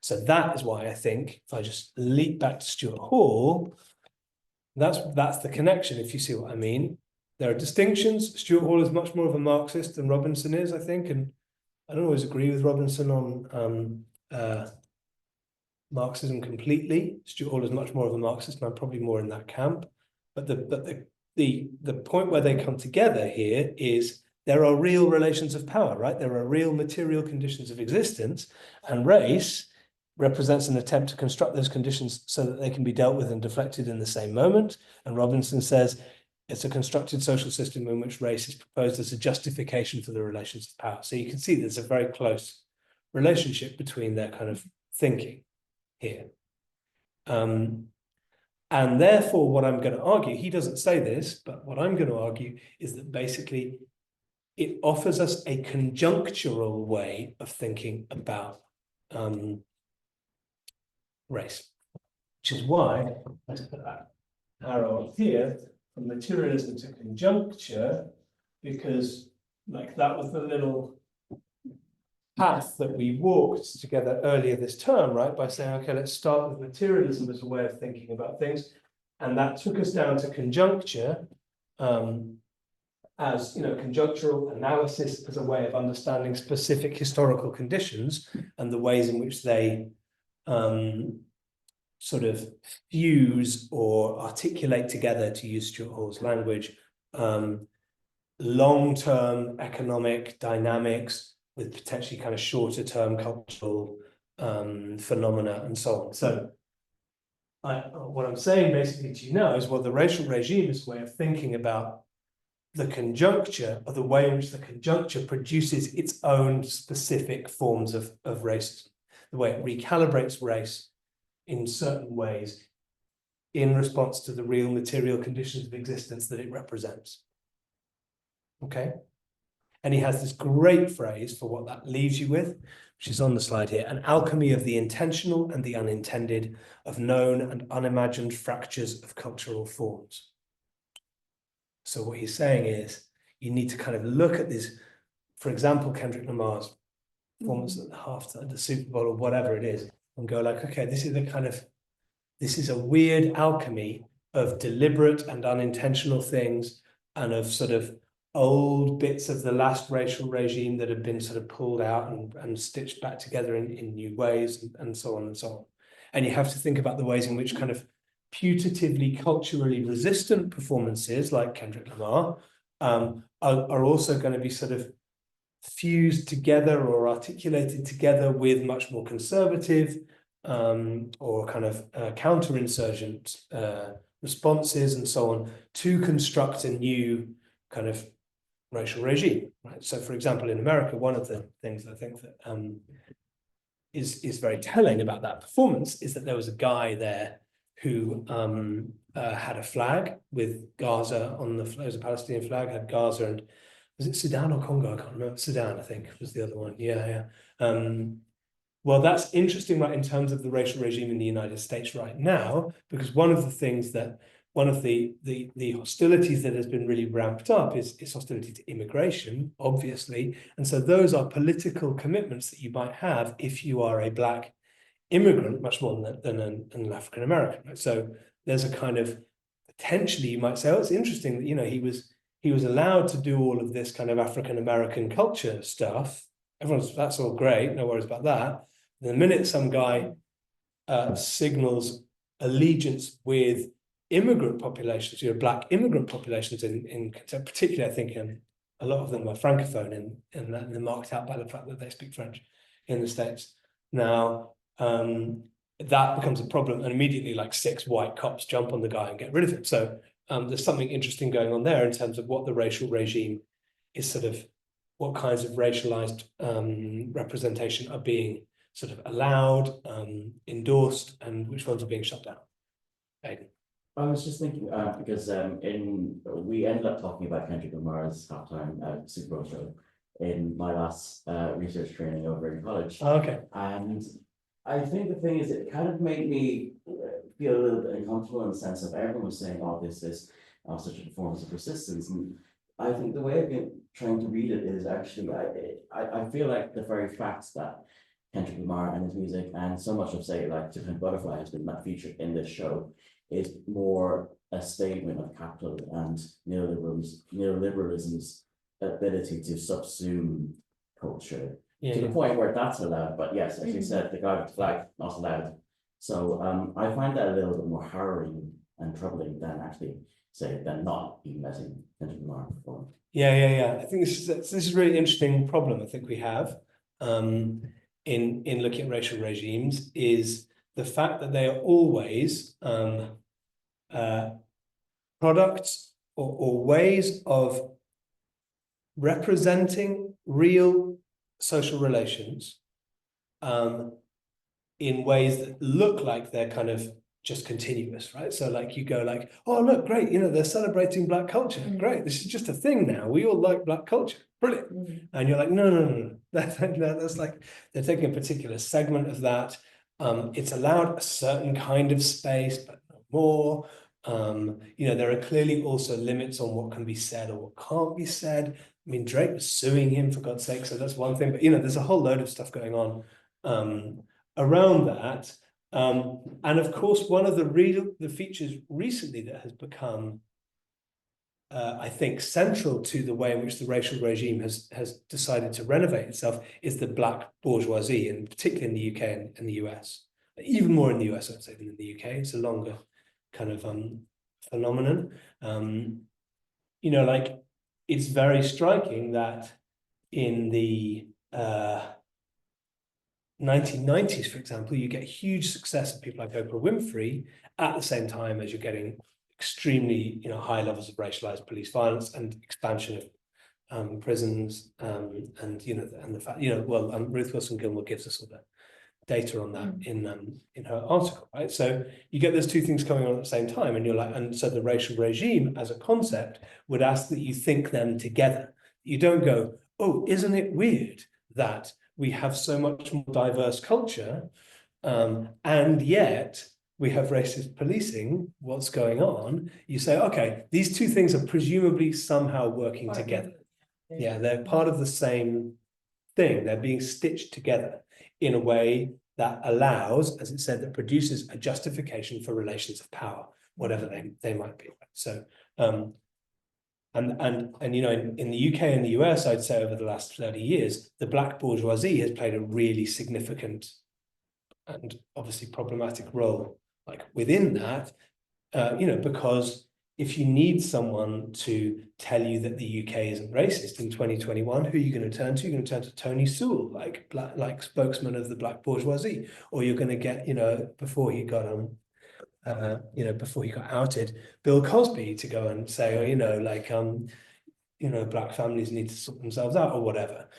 So that is why I think, if I just leap back to Stuart Hall, that's the connection, if you see what I mean. There are distinctions. Stuart Hall is much more of a Marxist than Robinson is, I think, and I don't always agree with Robinson on Marxism completely. Stuart Hall is much more of a Marxist, and I'm probably more in that camp. But the point where they come together here is there are real relations of power, right? There are real material conditions of existence, and race represents an attempt to construct those conditions so that they can be dealt with and deflected in the same moment. And Robinson says it's a constructed social system in which race is proposed as a justification for the relations of power. So you can see there's a very close relationship between their kind of thinking here. And therefore, what I'm going to argue, he doesn't say this, but what I'm going to argue is that basically it offers us a conjunctural way of thinking about race, which is why let's put that arrow up here from materialism to conjuncture, because like that was the little path that we walked together earlier this term, right? By saying, okay, let's start with materialism as a way of thinking about things. And that took us down to conjuncture, as conjunctural analysis as a way of understanding specific historical conditions and the ways in which they sort of fuse or articulate together, to use Stuart Hall's language, long-term economic dynamics with potentially kind of shorter-term cultural phenomena and so on. So what I'm saying basically to you now is, well, the racial regime is a way of thinking about the conjuncture, or the way in which the conjuncture produces its own specific forms of race, the way it recalibrates race in certain ways in response to the real material conditions of existence that it represents. Okay? And he has this great phrase for what that leaves you with, which is on the slide here: an alchemy of the intentional and the unintended, of known and unimagined fractures of cultural forms. So what he's saying is, you need to kind of look at this, for example, Kendrick Lamar's performance at the halftime, the Super Bowl, or whatever it is, and go like, okay, this is a weird alchemy of deliberate and unintentional things, and of sort of old bits of the last racial regime that have been sort of pulled out and stitched back together in new ways, and so on and so on. And you have to think about the ways in which kind of putatively culturally resistant performances like Kendrick Lamar are also going to be sort of fused together or articulated together with much more conservative or kind of counterinsurgent responses and so on, to construct a new kind of racial regime. Right? So, for example, in America, one of the things I think that is very telling about that performance is that there was a guy there who had a flag with Gaza on there was a Palestinian flag, had Gaza, and was it Sudan or Congo? I can't remember. Sudan, I think, was the other one. Yeah. Well, that's interesting, right, in terms of the racial regime in the United States right now, because one of the hostilities that has been really ramped up is hostility to immigration, obviously. And so those are political commitments that you might have if you are a Black immigrant, much more than an African American. Right? So there's a kind of, potentially you might say, oh, it's interesting that he was allowed to do all of this kind of African American culture stuff. That's all great, no worries about that. The minute some guy signals allegiance with immigrant populations, Black immigrant populations in particularly, I think a lot of them are Francophone, and they're marked out by the fact that they speak French in the States. Now, that becomes a problem, and immediately like 6 white cops jump on the guy and get rid of him. So there's something interesting going on there in terms of what the racial regime is, sort of what kinds of racialized representation are being sort of allowed, endorsed, and which ones are being shut down. Aidan. I was just thinking, because we ended up talking about Kendrick Lamar's halftime Super Bowl show in my last research training over in college. Oh, okay. And I think the thing is, it kind of made me feel a little bit uncomfortable in the sense of everyone was saying, oh, this is such a performance of resistance. And I think the way I've been trying to read it is actually, I feel like the very fact that Kendrick Lamar and his music, and so much of, say, like To Pimp a Butterfly has been not featured in this show, is more a statement of capital and neoliberalism's ability to subsume culture to the point where that's allowed. But yes, as you said, the guy with the flag, not allowed. So I find that a little bit more harrowing and troubling than actually, say, than not even letting Kendrick Lamar perform. Yeah. I think this is a really interesting problem I think we have in looking at racial regimes, is the fact that they are always products or ways of representing real social relations in ways that look like they're kind of just continuous, right? So like you go like, oh, look, great, you know, they're celebrating Black culture. Mm. Great, this is just a thing now. We all like Black culture. Brilliant. And you're like, no. That's like, they're taking a particular segment of that. It's allowed a certain kind of space, but no more. You know, there are clearly also limits on what can be said or what can't be said. I mean, Drake was suing him, for God's sake, so that's one thing. But, you know, there's a whole load of stuff going on around that. And of course, one of the features recently that has become, I think, central to the way in which the racial regime has decided to renovate itself is the Black bourgeoisie, and particularly in the UK and the US. Even more in the US, I'd say, than in the UK. It's a longer kind of phenomenon. You know, like, it's very striking that in the 1990s, for example, you get huge success of people like Oprah Winfrey at the same time as you're getting extremely, you know, high levels of racialized police violence and expansion of prisons, and you know, and the fact, you know, well, Ruth Wilson Gilmore gives us all the data on that in her article, right? So you get those two things coming on at the same time, and you're like, and so the racial regime as a concept would ask that you think them together. You don't go, oh, isn't it weird that we have so much more diverse culture, and yet we have racist policing, what's going on? You say, okay, these two things are presumably somehow working together. Yeah, they're part of the same thing. They're being stitched together in a way that allows, as it said, that produces a justification for relations of power, whatever they might be. So, and you know, in the UK and the US, I'd say over the last 30 years, the Black bourgeoisie has played a really significant and obviously problematic role, like within that, you know, because if you need someone to tell you that the UK isn't racist in 2021, who are you going to turn to? You're going to turn to Tony Sewell, like spokesman of the Black bourgeoisie, or you're going to get, you know, before he got you know, before he got outed, Bill Cosby to go and say, oh, you know, like you know, Black families need to sort themselves out or whatever.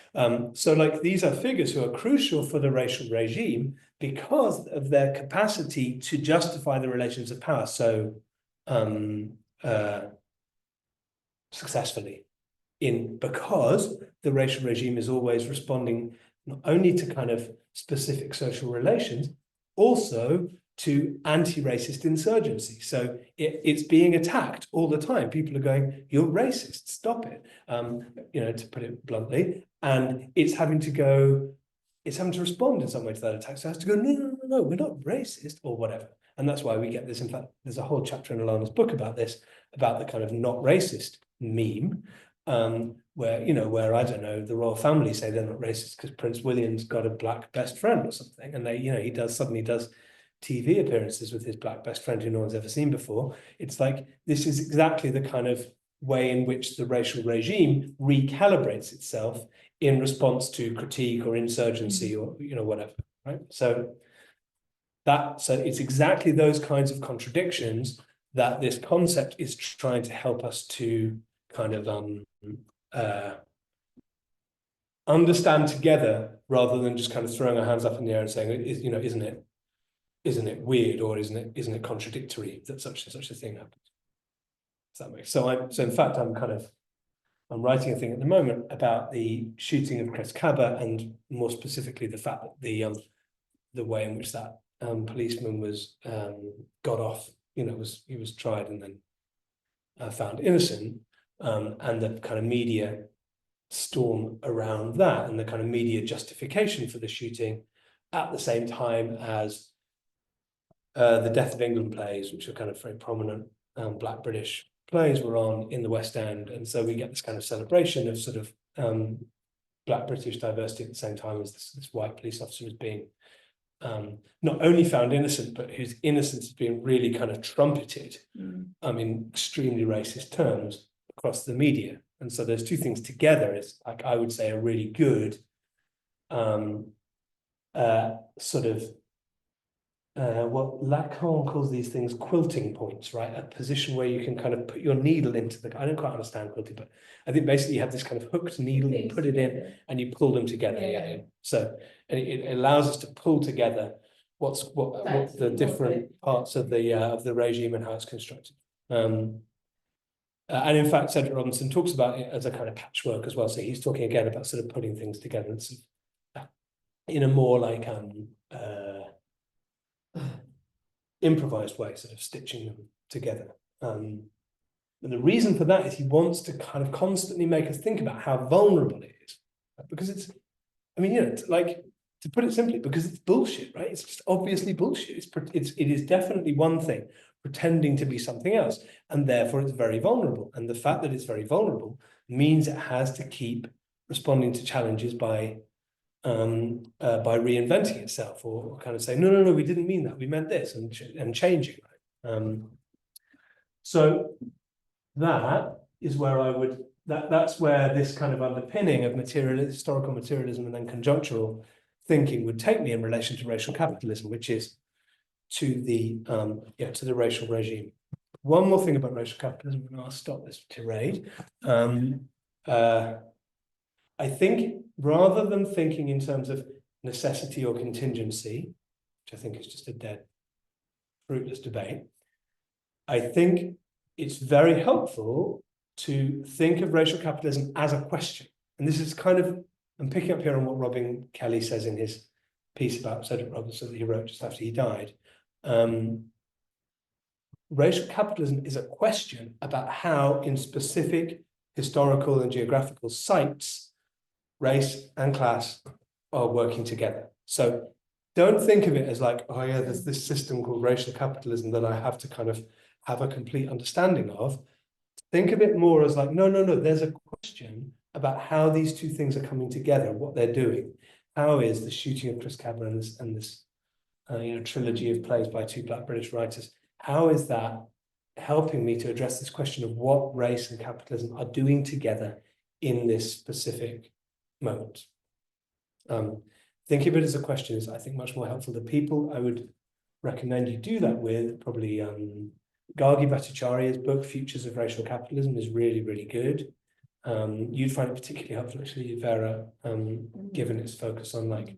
So like these are figures who are crucial for the racial regime because of their capacity to justify the relations of power so successfully, because the racial regime is always responding not only to kind of specific social relations, also to anti-racist insurgency. So it's being attacked all the time. People are going, you're racist, stop it, you know, to put it bluntly. And it's having to respond in some way to that attack. So it has to go, no, we're not racist or whatever. And that's why we get this. In fact, there's a whole chapter in Alana's book about this, about the kind of not racist meme, where, you know, where, I don't know, the royal family say they're not racist because Prince William's got a Black best friend or something. And they, you know, he suddenly does TV appearances with his Black best friend who no one's ever seen before. It's like, this is exactly the kind of way in which the racial regime recalibrates itself in response to critique or insurgency or, you know, whatever, right? So it's exactly those kinds of contradictions that this concept is trying to help us to kind of understand together, rather than just kind of throwing our hands up in the air and saying, you know, isn't it weird, or isn't it contradictory that such and such a thing happens? Does that make sense? So in fact, I'm writing a thing at the moment about the shooting of Chris Kaba, and more specifically the fact that the way in which that policeman was got off, you know, he was tried and then found innocent, and the kind of media storm around that and the kind of media justification for the shooting, at the same time as the Death of England plays, which are kind of very prominent Black British plays, were on in the West End. And so we get this kind of celebration of sort of Black British diversity at the same time as this white police officer is being not only found innocent, but whose innocence is being really kind of trumpeted in extremely racist terms across the media. And so those two things together is, like, I would say, a really good sort of what Lacan calls these things quilting points, right? A position where you can kind of put your needle into I don't quite understand quilting, but I think basically you have this kind of hooked needle, you put it in and you pull them together. Yeah. So and it allows us to pull together what the different parts of the regime and how it's constructed. And in fact, Cedric Robinson talks about it as a kind of patchwork as well. So he's talking again about sort of putting things together and sort of, in a more like improvised way, sort of stitching them together. And the reason for that is he wants to kind of constantly make us think about how vulnerable it is, because it's, I mean, it's like, to put it simply, because it's bullshit, right? It's just obviously bullshit. It is definitely one thing, pretending to be something else, and therefore it's very vulnerable. And the fact that it's very vulnerable means it has to keep responding to challenges by reinventing itself, or kind of saying, no, we didn't mean that, we meant this, and changing, right? So that is where I would, that's where this kind of underpinning of historical materialism and then conjunctural thinking would take me in relation to racial capitalism, which is to the racial regime. One more thing about racial capitalism, and I'll stop this tirade. I think rather than thinking in terms of necessity or contingency, which I think is just a dead, fruitless debate, I think it's very helpful to think of racial capitalism as a question. And this is kind of, I'm picking up here on what Robin Kelly says in his piece about Cedric Robinson that he wrote just after he died. Racial capitalism is a question about how, in specific historical and geographical sites, race and class are working together. So don't think of it as like, oh yeah, there's this system called racial capitalism that I have to kind of have a complete understanding of. Think of it more as like, no, there's a question about how these two things are coming together, what they're doing. How is the shooting of Chris Cameron and this trilogy of plays by two Black British writers, how is that helping me to address this question of what race and capitalism are doing together in this specific moment? Thinking of it as a question is, I think, much more helpful. The people I would recommend you do that with, probably Gargi Bhattacharya's book, Futures of Racial Capitalism, is really, really good. You'd find it particularly helpful, actually, Vera, given its focus on like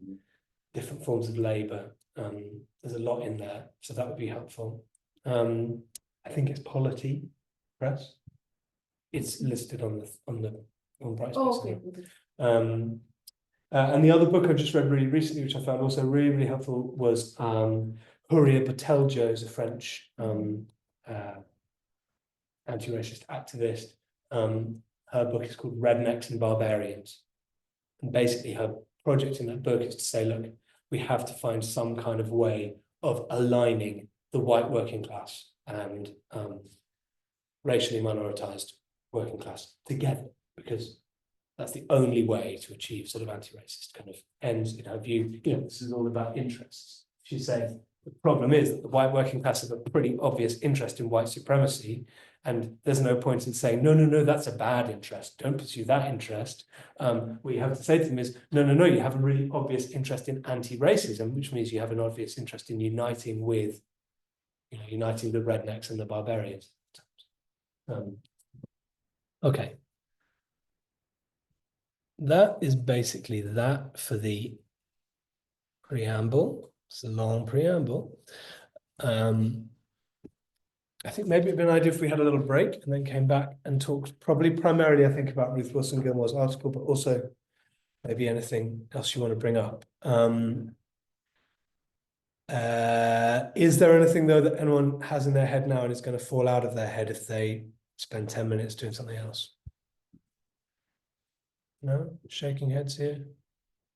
different forms of labor. There's a lot in there, so that would be helpful. I think it's Polity Press. It's listed on Brightspace. Oh, okay. And the other book I just read really recently, which I found also really, really helpful, was Horia Botelho, is a French anti-racist activist. Her book is called Rednecks and Barbarians. And basically her project in that book is to say, look, we have to find some kind of way of aligning the white working class and racially minoritized working class together, because that's the only way to achieve sort of anti-racist kind of ends in her view. This is all about interests. She's saying the problem is that the white working class have a pretty obvious interest in white supremacy, and there's no point in saying, no, that's a bad interest, don't pursue that interest. What you have to say to them is, no, you have a really obvious interest in anti-racism, which means you have an obvious interest in uniting with, uniting the rednecks and the barbarians. Okay. That is basically that for the preamble. It's a long preamble. I think maybe it'd be an idea if we had a little break and then came back and talked probably primarily, I think, about Ruth Wilson Gilmore's article, but also maybe anything else you want to bring up. Is there anything, though, that anyone has in their head now and is going to fall out of their head if they spend 10 minutes doing something else? No? Shaking heads here?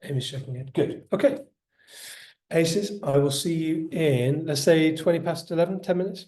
Amy's shaking head. Good. Okay. Aces, I will see you in, let's say 20 past 11, 10 minutes.